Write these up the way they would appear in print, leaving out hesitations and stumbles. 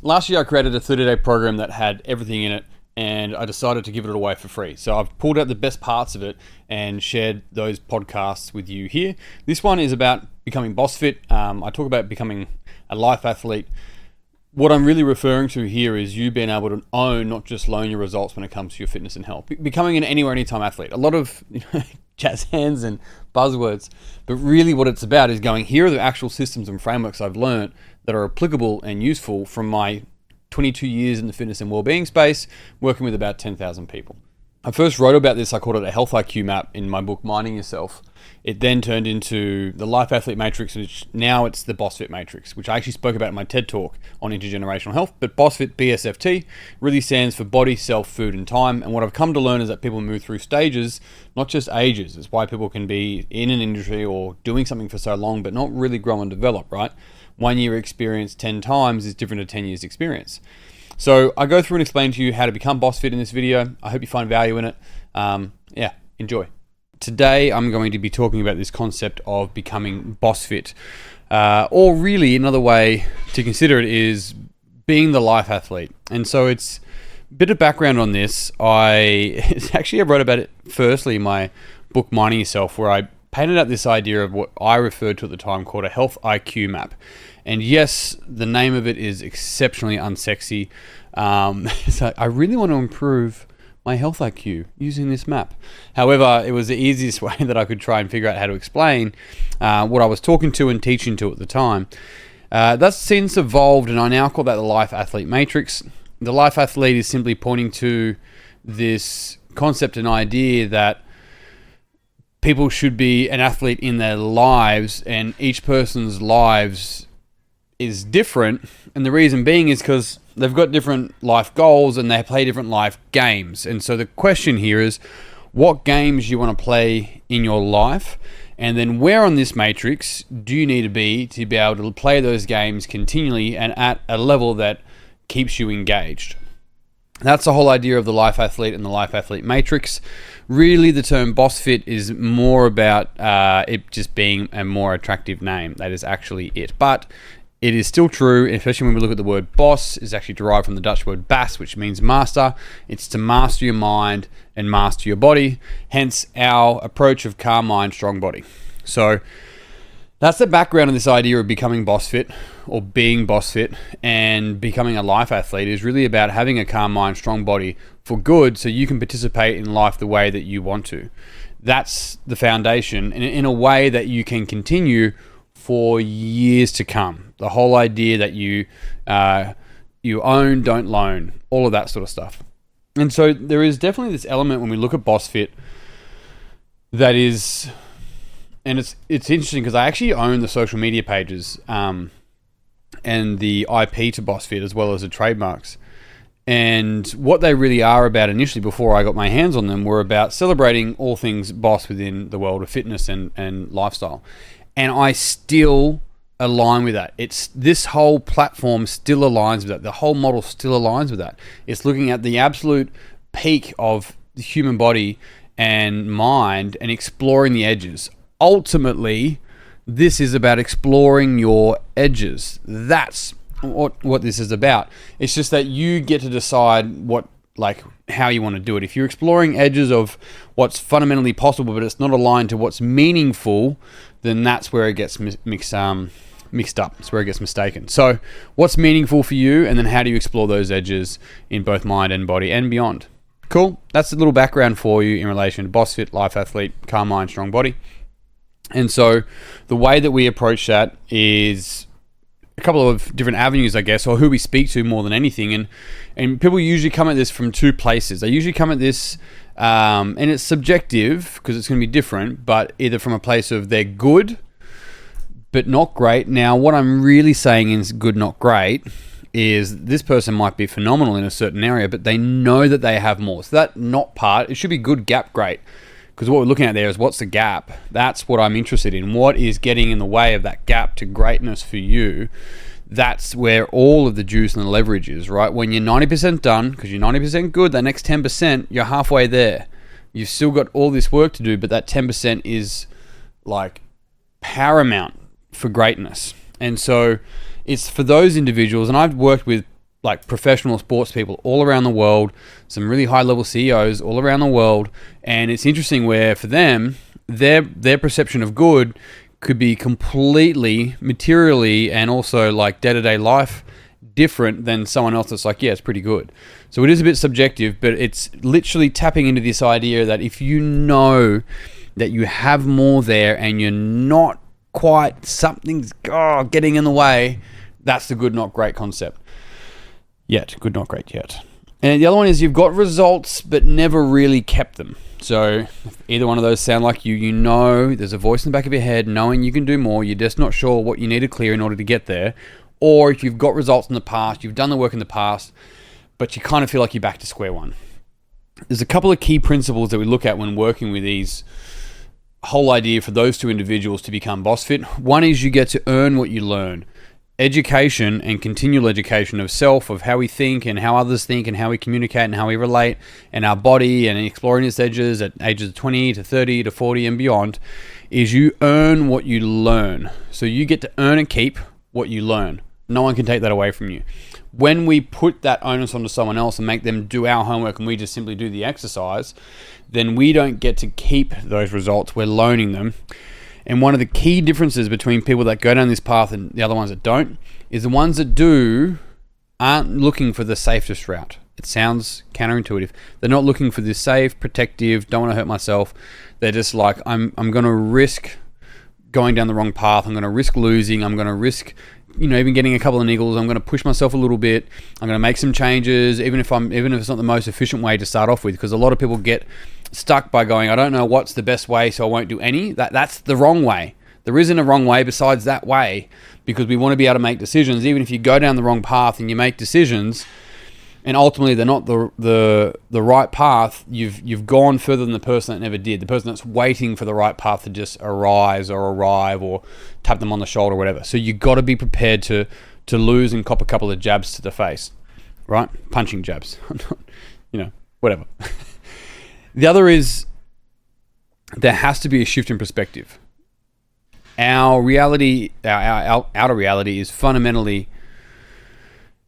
last year I created a 30-day program that had everything in it, and I decided to give it away for free. So I've pulled out the best parts of it and shared those podcasts with you here. This one is about becoming boss fit. I talk about becoming a life athlete. What I'm really referring to here is you being able to own, not just loan your results when it comes to your fitness and health. Becoming an anywhere, anytime athlete. A lot of jazz hands and buzzwords, but really what it's about is going, here are the actual systems and frameworks I've learned that are applicable and useful from my 22 years in the fitness and wellbeing space, working with about 10,000 people. I first wrote about this, I called it a health IQ map in my book, Minding Yourself. It then turned into the Life Athlete Matrix, which now it's the BossFit Matrix, which I actually spoke about in my TED Talk on intergenerational health. But BossFit, BSFT, really stands for body, self, food, and time. And what I've come to learn is that people move through stages, not just ages. It's why people can be in an industry or doing something for so long, but not really grow and develop, right? 1 year experience 10 times is different to 10 years experience. So I go through and explain to you how to become boss fit in this video. I hope you find value in it. Enjoy. Today I'm going to be talking about this concept of becoming boss fit. Or really another way to consider it is being the life athlete. And so it's a bit of background on this. I wrote about it firstly in my book Minding Yourself, where I painted out this idea of what I referred to at the time called a health IQ map. And yes, the name of it is exceptionally unsexy. So I really want to improve my health IQ using this map. However, it was the easiest way that I could try and figure out how to explain what I was talking to and teaching to at the time. That's since evolved, and I now call that the Life Athlete Matrix. The Life Athlete is simply pointing to this concept and idea that people should be an athlete in their lives, and each person's lives is different, and the reason being is because they've got different life goals and they play different life games. And so the question here is what games you want to play in your life, and then where on this matrix do you need to be able to play those games continually and at a level that keeps you engaged. That's the whole idea of the Life Athlete and the Life Athlete Matrix. Really, the term boss fit is more about it just being a more attractive name. That is actually it. But it is still true, especially when we look at the word boss, is actually derived from the Dutch word bas, which means master. It's to master your mind and master your body, hence our approach of calm mind, strong body. So that's the background of this idea of becoming boss fit or being boss fit, and becoming a life athlete is really about having a calm mind, strong body for good so you can participate in life the way that you want to. That's the foundation, and in a way that you can continue for years to come. The whole idea that you own, don't loan, all of that sort of stuff. And so there is definitely this element when we look at BossFit that is, and it's interesting because I actually own the social media pages and the IP to BossFit as well as the trademarks. And what they really are about initially, before I got my hands on them, were about celebrating all things boss within the world of fitness and lifestyle. And I still align with that. It's this whole platform still aligns with that. The whole model still aligns with that. It's looking at the absolute peak of the human body and mind and exploring the edges. Ultimately, this is about exploring your edges. That's what this is about. It's just that you get to decide how you want to do it. If you're exploring edges of what's fundamentally possible, but it's not aligned to what's meaningful, then that's where it gets mixed up. It's where it gets mistaken. So what's meaningful for you, and then how do you explore those edges in both mind and body and beyond? Cool. That's a little background for you in relation to BossFit, Life Athlete, Calm Mind, Strong Body. And so the way that we approach that is a couple of different avenues, I guess, or who we speak to more than anything. And people usually come at this from two places. They usually come at this, and it's subjective because it's going to be different, but either from a place of they're good, but not great. Now, what I'm really saying is good, not great, is this person might be phenomenal in a certain area, but they know that they have more. So that not part, it should be good, gap, great. Because what we're looking at there is what's the gap. That's what I'm interested in. What is getting in the way of that gap to greatness for you? That's where all of the juice and the leverage is, right? When you're 90% done, because you're 90% good, that next 10%, you're halfway there. You've still got all this work to do, but that 10% is like paramount for greatness. And so it's for those individuals, and I've worked with like professional sports people all around the world, some really high level CEOs all around the world. And it's interesting where for them, their perception of good could be completely materially and also like day-to-day life different than someone else that's like, yeah, it's pretty good. So it is a bit subjective, but it's literally tapping into this idea that if you know that you have more there and you're not quite, something's getting in the way, that's the good, not great concept. Good, not great yet. And the other one is you've got results but never really kept them. So if either one of those sound like you know there's a voice in the back of your head knowing you can do more, you're just not sure what you need to clear in order to get there. Or if you've got results in the past, you've done the work in the past, but you kind of feel like you're back to square one. There's a couple of key principles that we look at when working with these whole idea for those two individuals to become boss fit. One is you get to earn what you learn. Education and continual education of self, of how we think and how others think and how we communicate and how we relate, and our body and exploring its edges at ages of 20 to 30 to 40 and beyond, is you earn what you learn. So you get to earn and keep what you learn. No one can take that away from you. When we put that onus onto someone else and make them do our homework and we just simply do the exercise, then we don't get to keep those results. We're loaning them. And one of the key differences between people that go down this path and the other ones that don't is the ones that do aren't looking for the safest route. It sounds counterintuitive. They're not looking for the safe, protective, don't want to hurt myself. They're just like, I'm going to risk going down the wrong path. I'm going to risk losing. I'm going to risk, even getting a couple of niggles. I'm going to push myself a little bit. I'm going to make some changes, even if it's not the most efficient way to start off with, because a lot of people get stuck by going, I don't know what's the best way, so I won't do any. That's the wrong way. There isn't a wrong way besides that way, because we want to be able to make decisions. Even if you go down the wrong path and you make decisions, and ultimately they're not the right path, you've gone further than the person that never did. The person that's waiting for the right path to just arise or arrive or tap them on the shoulder or whatever. So you got to be prepared to lose and cop a couple of jabs to the face, right? Punching jabs, whatever. The other is there has to be a shift in perspective. Our reality, our outer reality is fundamentally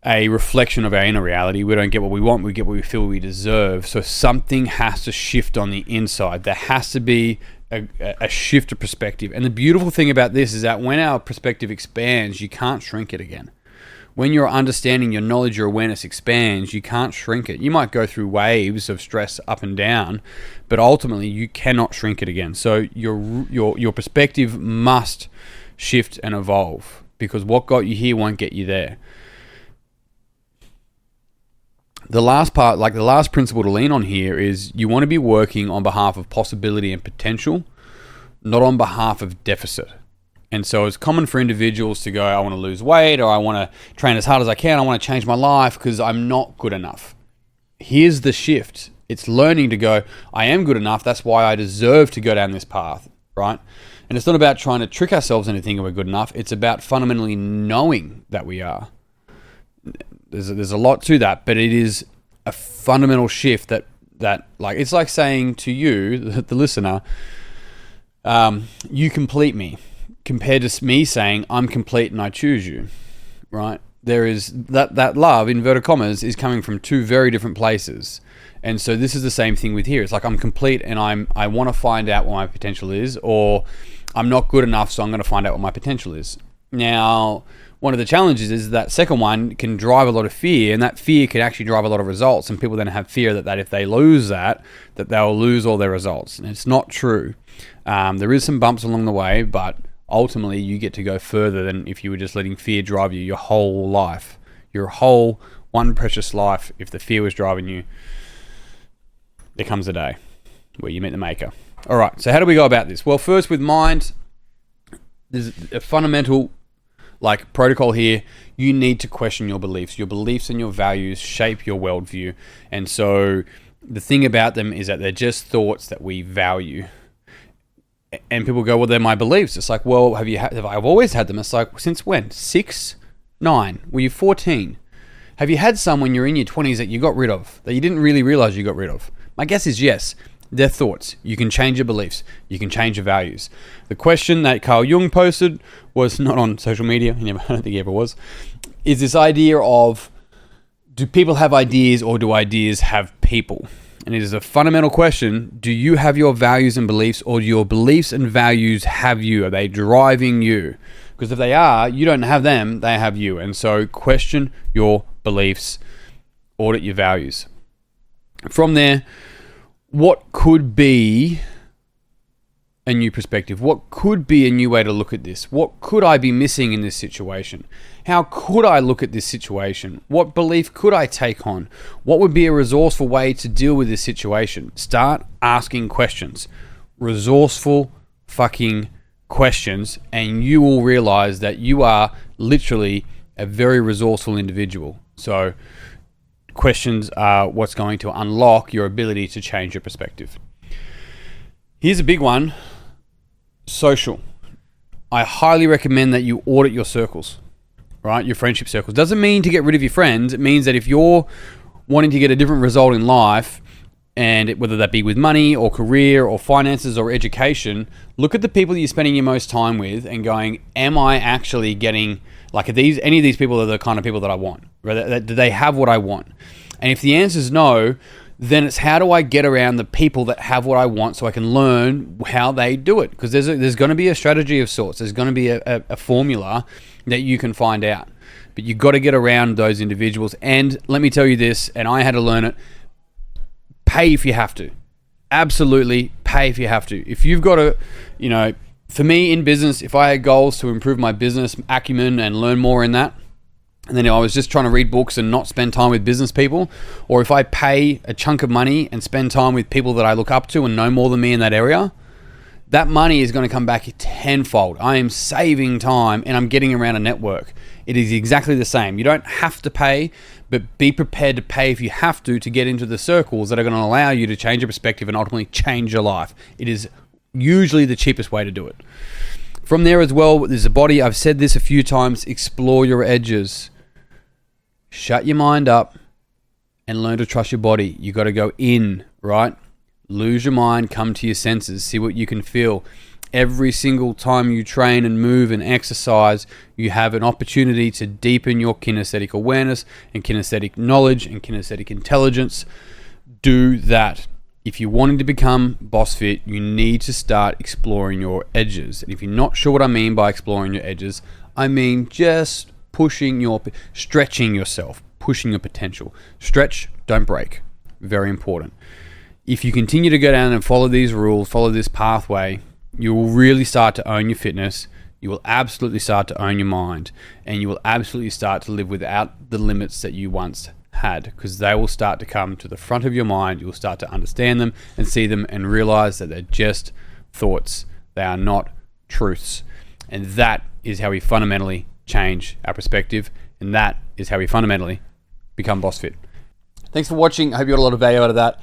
a reflection of our inner reality. We don't get what we want, we get what we feel we deserve. So something has to shift on the inside. There has to be a shift of perspective. And the beautiful thing about this is that when our perspective expands, you can't shrink it again. When your understanding, your knowledge, your awareness expands, you can't shrink it. You might go through waves of stress up and down, but ultimately you cannot shrink it again. So your perspective must shift and evolve, because what got you here won't get you there. The last part, like the last principle to lean on here, is you want to be working on behalf of possibility and potential, not on behalf of deficit. And so it's common for individuals to go, I want to lose weight, or I want to train as hard as I can. I want to change my life because I'm not good enough. Here's the shift. It's learning to go, I am good enough. That's why I deserve to go down this path, right? And it's not about trying to trick ourselves into thinking we're good enough. It's about fundamentally knowing that we are. There's a lot to that, but it is a fundamental shift that like, it's like saying to you, the listener, you complete me, compared to me saying I'm complete and I choose you, right? There is that love, inverted commas, is coming from two very different places. And so this is the same thing with here. It's like I'm complete and I want to find out what my potential is, or I'm not good enough, so I'm going to find out what my potential is. Now, one of the challenges is that second one can drive a lot of fear, and that fear can actually drive a lot of results. And people then have fear that if they lose that they'll lose all their results. And it's not true. There is some bumps along the way, but ultimately you get to go further than if you were just letting fear drive you your whole life. Your whole one precious life, if the fear was driving you, there comes a day where you meet the maker. All right, so how do we go about this? Well, first with mind, there's a fundamental protocol here. You need to question your beliefs. Your beliefs and your values shape your worldview. And so the thing about them is that they're just thoughts that we value. And people go, well, they're my beliefs. It's like, well, I've always had them. It's like, since when? 6, 9? Were you 14? Have you had some when you're in your 20s that you got rid of, that you didn't really realize you got rid of? My guess is yes. They're thoughts. You can change your beliefs. You can change your values. The question that Carl Jung posted was not on social media. I don't think he ever was. Is this idea of Do people have ideas, or do ideas have people? And it is a fundamental question. Do you have your values and beliefs, or do your beliefs and values have you? Are they driving you? Because if they are, you don't have them, they have you. And so question your beliefs, audit your values. From there, what could be a new perspective? What could be a new way to look at this? What could I be missing in this situation? How could I look at this situation? What belief could I take on? What would be a resourceful way to deal with this situation? Start asking questions. Resourceful fucking questions, and you will realize that you are literally a very resourceful individual. So questions are what's going to unlock your ability to change your perspective. Here's a big one. Social. I highly recommend that you audit your circles, right? Your friendship circles. Doesn't mean to get rid of your friends. It means that if you're wanting to get a different result in life, and whether that be with money or career or finances or education, look at the people that you're spending your most time with and going, am I actually getting, like, any of these people are the kind of people that I want? Do they have what I want? And if the answer is no, then it's how do I get around the people that have what I want so I can learn how they do it? Because there's going to be a strategy of sorts. There's going to be a formula that you can find out. But you've got to get around those individuals. And let me tell you this, and I had to learn it, pay if you have to. Absolutely pay if you have to. If you've got to, for me in business, if I had goals to improve my business acumen and learn more in that, and then I was just trying to read books and not spend time with business people, or if I pay a chunk of money and spend time with people that I look up to and know more than me in that area, that money is going to come back tenfold. I am saving time and I'm getting around a network. It is exactly the same. You don't have to pay, but be prepared to pay if you have to get into the circles that are going to allow you to change your perspective and ultimately change your life. It is usually the cheapest way to do it. From there as well, there's a body. I've said this a few times. Explore your edges. Shut your mind up and learn to trust your body. You got to go in, right? Lose your mind, come to your senses, see what you can feel. Every single time you train and move and exercise, you have an opportunity to deepen your kinesthetic awareness and kinesthetic knowledge and kinesthetic intelligence. Do that. If you're wanting to become boss fit, you need to start exploring your edges. And if you're not sure what I mean by exploring your edges, I mean just stretching yourself, pushing your potential. Stretch, don't break. Very important. If you continue to go down and follow these rules, follow this pathway, you will really start to own your fitness. You will absolutely start to own your mind, and you will absolutely start to live without the limits that you once had, because they will start to come to the front of your mind. You will start to understand them and see them and realize that they're just thoughts. They are not truths. And that is how we fundamentally change our perspective, and that is how we fundamentally become boss fit. Thanks for watching. I hope you got a lot of value out of that.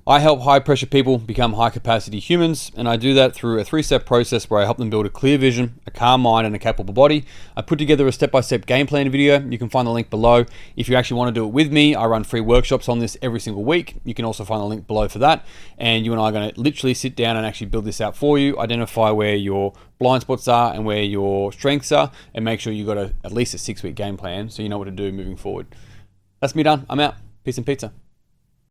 I help high pressure people become high capacity humans, and I do that through a 3-step process where I help them build a clear vision, a calm mind, and a capable body. I put together a step-by-step game plan video. You can find the link below. If you actually want to do it with me, I run free workshops on this every single week. You can also find the link below for that. And you and I are going to literally sit down and actually build this out for you, identify where your blind spots are and where your strengths are, and make sure you've got at least a 6-week game plan so you know what to do moving forward. That's me done. I'm out. Peace and pizza.